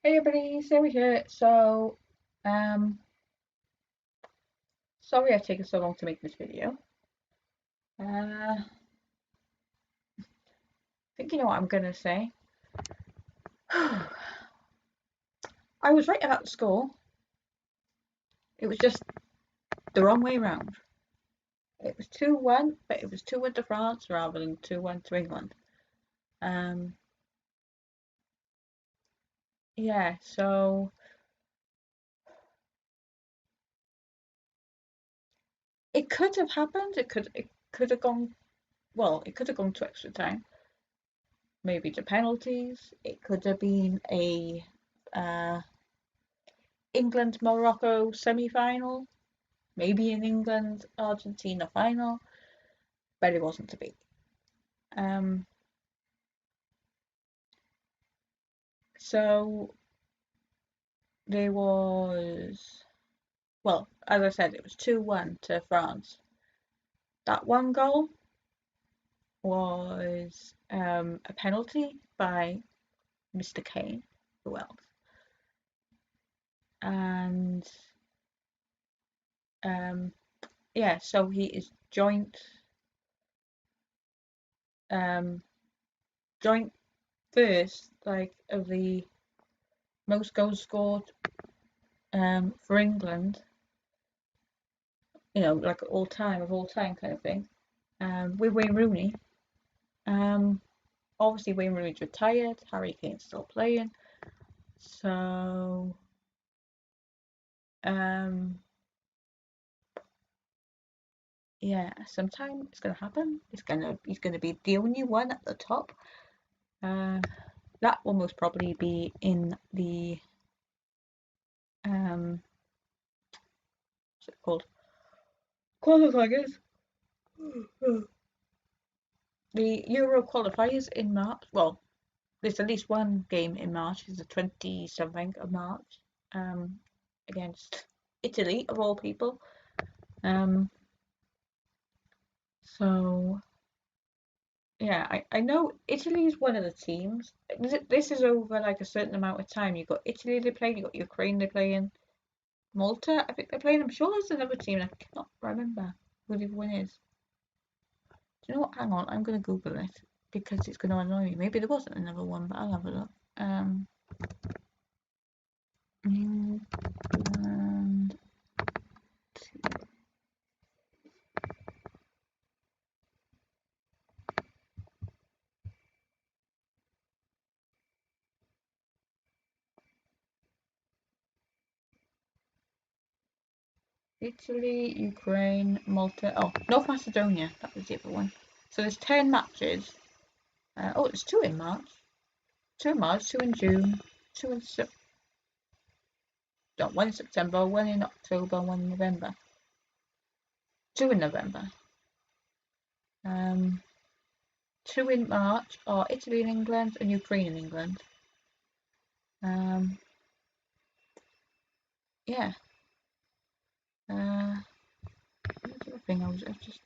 Hey everybody, Sarah here. Sorry I've taken so long to make this video. I think you know what I'm gonna say. I was right about the score. It was just the wrong way round. It was 2-1, but it was 2-1 to France rather than 2-1 to England. Um, yeah, so it could have happened. It could have gone it could have gone to extra time, maybe to penalties. It could have been a uh, England Morocco semi-final, maybe an England Argentina final, but it wasn't to be. Um, so there was, as I said, it was 2-1 to France. That one goal was a penalty by Mr. Kane, who else? And um, yeah, so he is um, joint first, like of the most goals scored for England, like all time kind of thing. With Wayne Rooney. Um, Obviously Wayne Rooney's retired, Harry Kane's still playing. So um, yeah, sometime it's gonna happen. He's gonna be the only one at the top. Uh, that will most probably be in the what's it called? Qualifiers. The Euro qualifiers in March. Well, there's at least one game in March. It's the 20 something of March, um, against Italy of all people. Um, so yeah, I know Italy is one of the teams. This is over like a certain amount of time. You've got Italy they're playing, you've got Ukraine they're playing, Malta I think they're playing. I'm sure there's another team. I cannot remember who the one is. Do you know what? Hang on, I'm gonna Google it because it's gonna annoy me. Maybe there wasn't another one, but I'll have a look. England. Italy, Ukraine, Malta. Oh, North Macedonia. That was the other one. So there's 10 matches. There's two in March. Two in March, two in June, two in one in September, one in October, one in November. Two in November. Um, Two in March are Italy and England and Ukraine and England. Um, yeah. What's the other thing I just.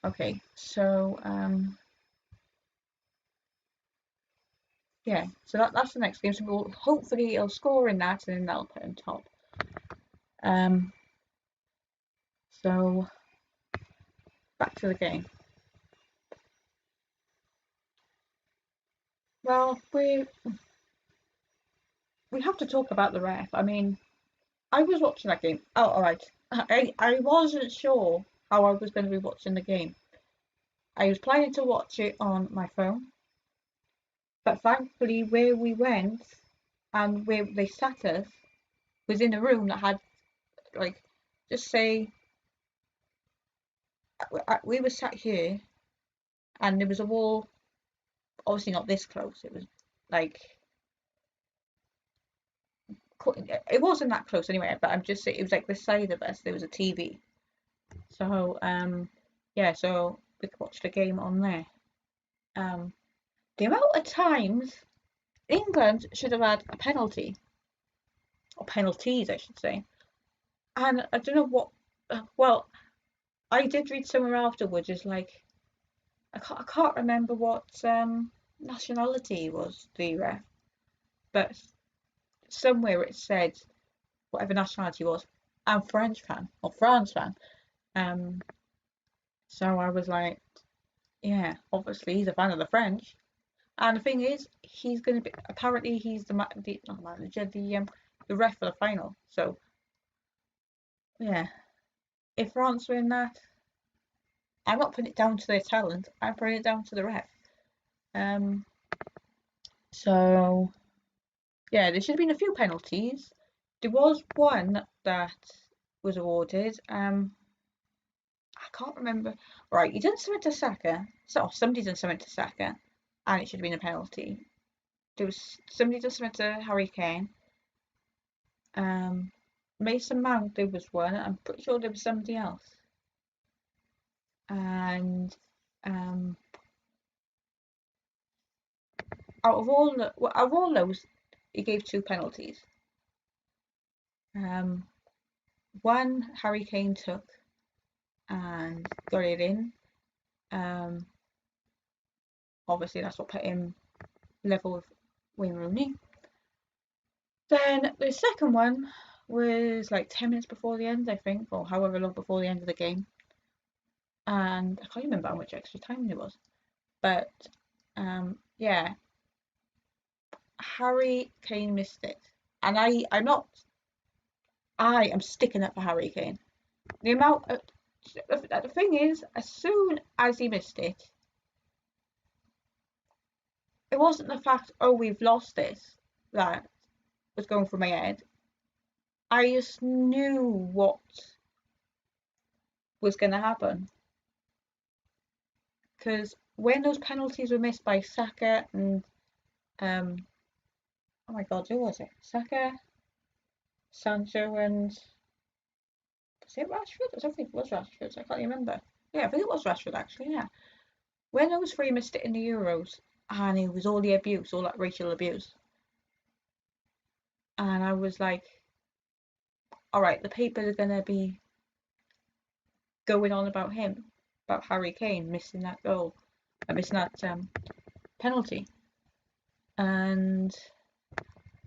Okay, so yeah, so that's the next game. So hopefully he'll score in that, and then that'll put him top. Um, so back to the game. Well, we have to talk about the ref. I mean, I was watching that game. Oh, all right. I wasn't sure how I was going to be watching the game. I was planning to watch it on my phone, but thankfully, where we went and where they sat us was in a room that had, like, just say, we were sat here, and there was a wall. Obviously, not this close. It was like it wasn't that close anyway. But I'm just saying it was like the side of us. There was a TV. So yeah. So we could watch the game on there. Um, the amount of times England should have had a penalty, or penalties, I should say. And I don't know what. Well, I did read somewhere afterwards. Is like I can't remember what nationality was the ref, but somewhere it said whatever nationality he was, I'm French fan or France fan. Um, so I was like, yeah, obviously he's a fan of the French. And the thing is, he's going to be apparently he's the not manager, the ref for the final. So yeah, if France win that, I'm not putting it down to their talent. I'm putting it down to the ref. Um, so yeah, there should have been a few penalties. There was one that was awarded. I can't remember. Right, he done something to Saka. So somebody done something to Saka, and it should have been a penalty. There was somebody done something to Harry Kane. Um, Mason Mount, there was one. I'm pretty sure there was somebody else. And um, out of all those, he gave two penalties. Um, One Harry Kane took and got it in. Um, Obviously, that's what put him level with Wayne Rooney. Then the second one was like 10 minutes before the end, I think, or however long before the end of the game. And I can't remember how much extra time there was. But yeah, Harry Kane missed it. And I am sticking up for Harry Kane. The amount of, the thing is, as soon as he missed it, it wasn't the fact, oh, we've lost this, that was going through my head. I just knew what was going to happen. Because when those penalties were missed by Saka and, oh my God, who was it? Saka, Sancho, and was it Rashford? I don't think it was Rashford. I can't remember. Yeah, I think it was Rashford actually. Yeah, when those three missed it in the Euros, and it was all the abuse, all that racial abuse, and I was like, all right, the papers are gonna be going on about him, about Harry Kane missing that goal, missing that penalty. And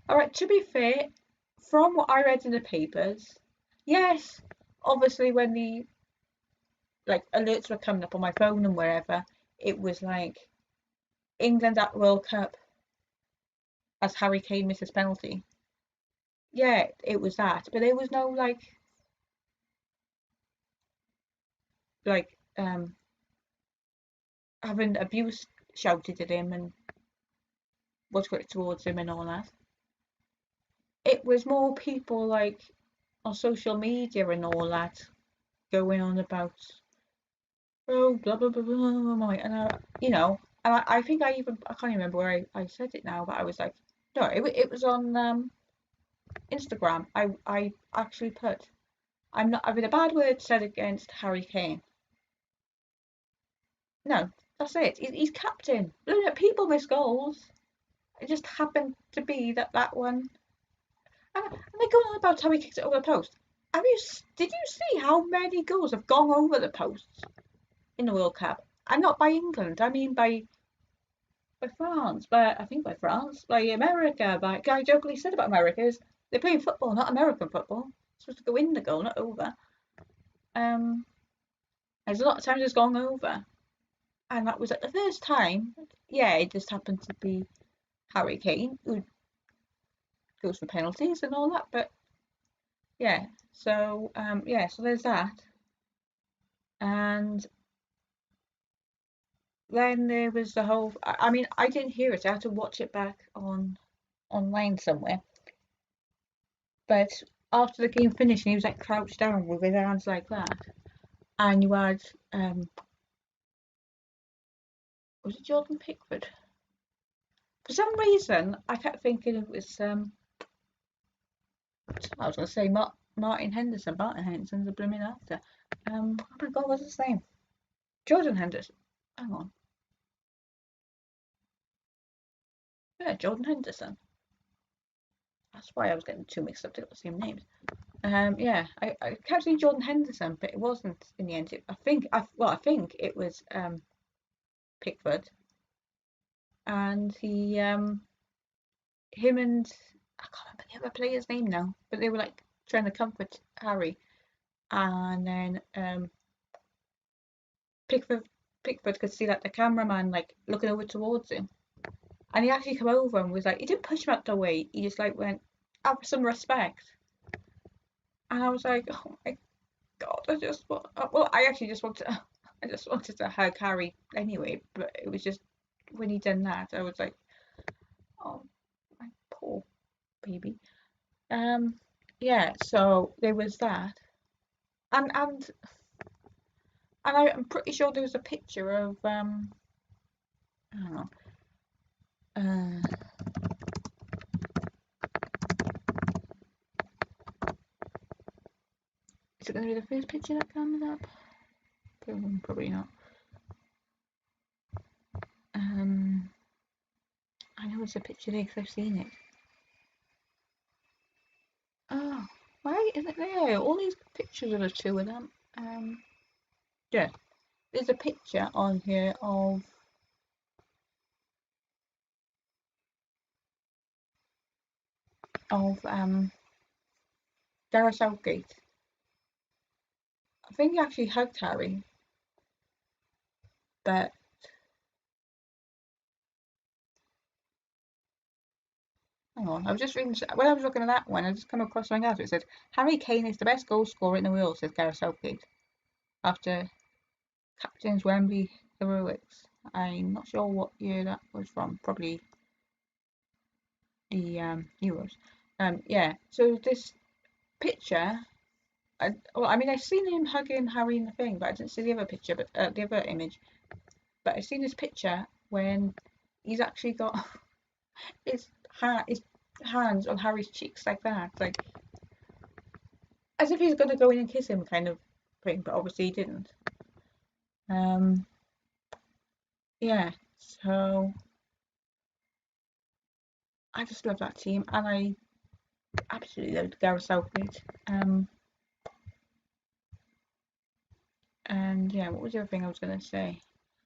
all right, to be fair, from what I read in the papers, yes, obviously when the like alerts were coming up on my phone and wherever, it was like England at World Cup as Harry Kane misses penalty. Yeah, it was that, but there was no like having abuse shouted at him and was quick towards him and all that. It was more people like on social media and all that going on about oh blah blah blah blah blah and I think I can't remember where I said it now, but I was like no it was on Instagram. I actually put I'm not having a bad word said against Harry Kane. No, that's it. He's captain. People miss goals. It just happened to be that one. And they're going on about how he kicks it over the post. Did you see how many goals have gone over the posts in the World Cup? And not by England. I mean by France. I think by France, by America. By Guy jokingly said about America is they're playing football, not American football. It's supposed to go in the goal, not over. Um, there's a lot of times it's gone over, and that was at the first time. Yeah, it just happened to be Harry Kane who goes for penalties and all that. But yeah, so there's that. And then there was the whole. I mean, I didn't hear it. I had to watch it back on online somewhere. But after the game finished, and he was like crouched down with his hands like that, and you had was it Jordan Pickford? For some reason, I kept thinking it was I was going to say Martin Henderson. Martin Henderson's a blooming actor. Oh my God, what's his name? Jordan Henderson. Hang on. Yeah, Jordan Henderson. That's why I was getting too mixed up. They got the same names. Yeah, I kept saying Jordan Henderson, but it wasn't in the end. I think it was Pickford, and him and I can't remember the other player's name now, but they were like trying to comfort Harry, and then Pickford Pickford could see like the cameraman like looking over towards him, and he actually come over and was like, he didn't push him out the way, he just like went, have some respect, and I was like, oh my God, I actually just wanted, I just wanted to hug Harry anyway, but it was just when he done that, I was like, oh my poor baby. Um, yeah, so there was that, and I'm pretty sure there was a picture of I don't know, uh, is it going to be the first picture that comes up? Probably not. Um, I know it's a picture there because I've seen it. Oh, why isn't it there? All these pictures of the two of them. Yeah, there's a picture on here of Gareth Southgate. I think he actually hugged Harry, but hang on, I was just reading when I was looking at that one. I just come across something else. It said Harry Kane is the best goal scorer in the world, says Gareth Southgate after captain's Wembley heroics. I'm not sure what year that was from. Probably the Euros. Yeah. So this picture, I mean, I've seen him hugging Harry in the thing, but I didn't see the other picture, but the other image. But I've seen this picture when he's actually got his hands on Harry's cheeks like that, like as if he's gonna go in and kiss him, kind of thing. But obviously he didn't. Um, yeah. So I just love that team, and I absolutely loved Gareth Southgate. And yeah, what was the other thing I was gonna say?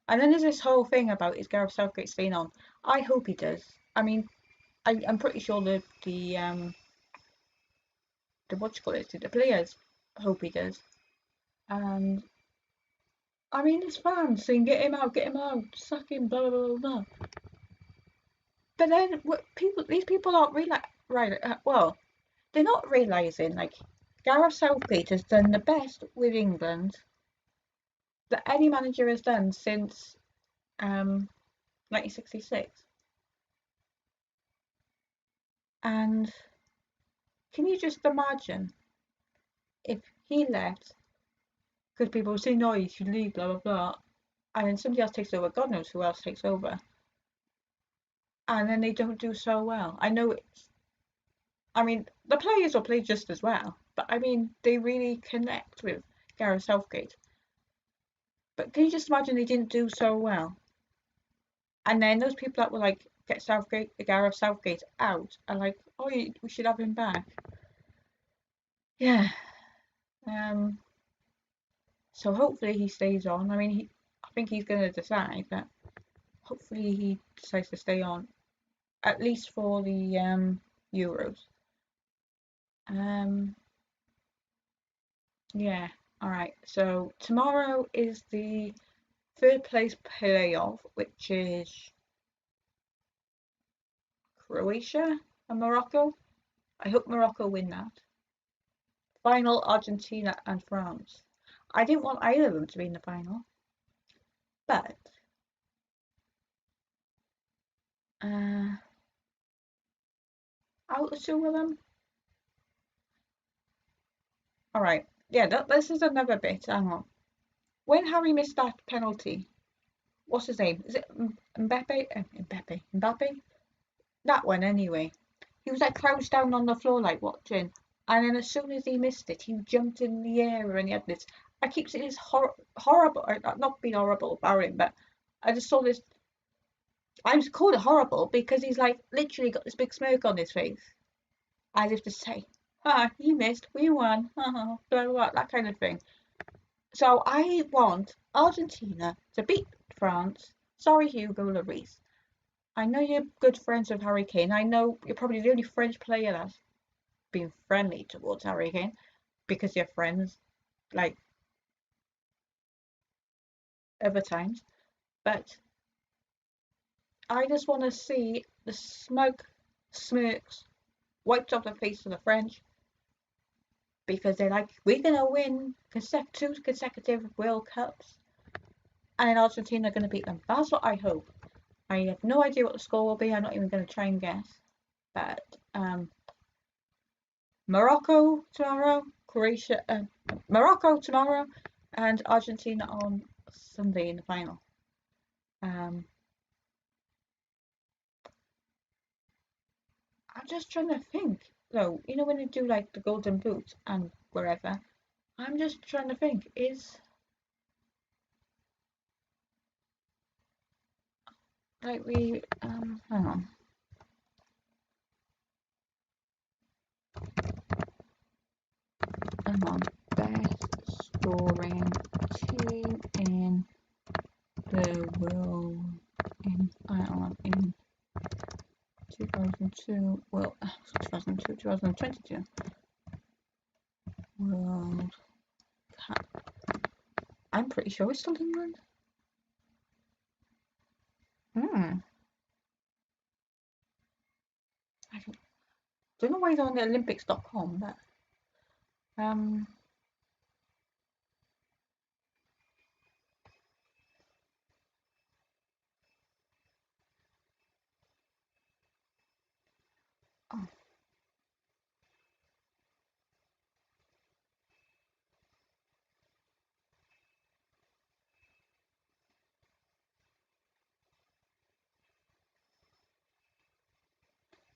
And then there's this whole thing about is Gareth Southgate staying on? I hope he does. I mean, I'm pretty sure that the what you call it, the players hope he does. And I mean, there's fans saying get him out, suck him, blah blah blah blah. But then what these people aren't right. Well, they're not realizing like Gareth Southgate has done the best with England that any manager has done since 1966. And can you just imagine if he left because people were saying, no, you should leave, blah, blah, blah, and then somebody else takes over, God knows who else takes over, and then they don't do so well. I mean, the players will play just as well, but I mean, they really connect with Gareth Southgate. But can you just imagine they didn't do so well? And then those people that were like, get Gareth Southgate out, are like, oh, we should have him back. Yeah. Um, so hopefully he stays on. I mean, I think he's going to decide that hopefully he decides to stay on at least for the Euros. Um, yeah. All right. So tomorrow is the third place playoff, which is Croatia and Morocco. I hope Morocco win that. Final Argentina and France. I didn't want either of them to be in the final, but uh, out of the two of them, all right. Yeah, this is another bit. Hang on. When Harry missed that penalty, what's his name? Is it Mbappe? Mbappe? That one anyway. He was like crouched down on the floor, like watching. And then as soon as he missed it, he jumped in the air and he had this. I keep saying this horrible, not being horrible about him, but I just saw this. I just called it horrible because he's like literally got this big smirk on his face, as if to say, You missed, we won, blah, blah, blah, that kind of thing. So I want Argentina to beat France. Sorry, Hugo Lloris. I know you're good friends with Harry Kane. I know you're probably the only French player that's been friendly towards Harry Kane because you're friends, like other times. But I just want to see the smirks wiped off the face of the French because they're like, we're gonna win two consecutive World Cups, and Argentina are gonna beat them. That's what I hope. I have no idea what the score will be. I'm not even gonna try and guess. But Morocco tomorrow, Morocco tomorrow, and Argentina on Sunday in the final. Um, I'm just trying to think. So, when you do like the Golden Boot and wherever, I'm just trying to think. Is like hang on. Hang on. Best scoring team in the world in 2002. Well, 2002, 2022 World Cup. I'm pretty sure it's still England. Hmm. I don't know why it's on the Olympics.com, but um. Oh,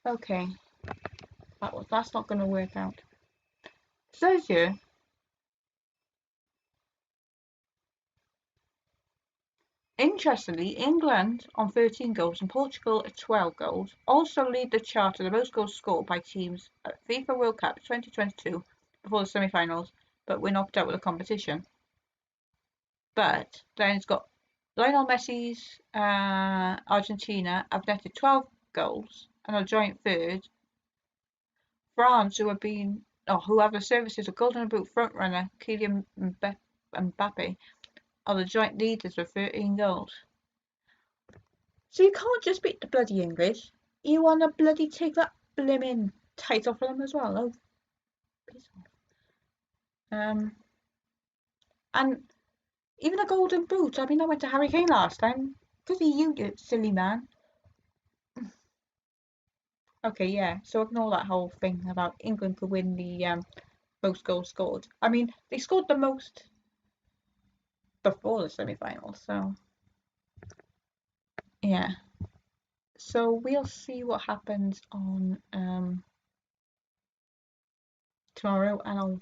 okay. That's not going to work out. Says here, interestingly, England on 13 goals and Portugal at 12 goals also lead the chart of the most goals scored by teams at FIFA World Cup 2022 before the semi-finals, but we're knocked out of the competition. But then it's got Lionel Messi's Argentina have netted 12 goals and are joint third. France, who have the services of Golden Boot frontrunner Kylian Mbappe, are the joint leaders with 13 goals. So you can't just beat the bloody English. You want to bloody take that blimmin' title from them as well. Oh, piss off. And even a Golden Boot. I mean, I went to Harry Kane last time. Good you, you silly man. Okay, yeah. So ignore that whole thing about England could win the most goals scored. I mean, they scored the most before the semi-finals. So yeah. So we'll see what happens on tomorrow and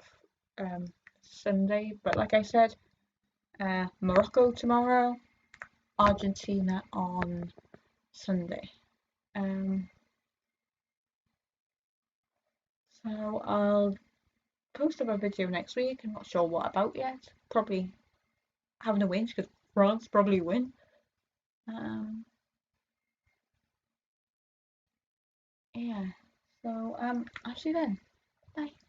on Sunday. But like I said, Morocco tomorrow, Argentina on Sunday. Um, so I'll post up a video next week. I'm not sure what about yet. Probably having a win because France probably win. Um, yeah. So I'll see you then. Bye.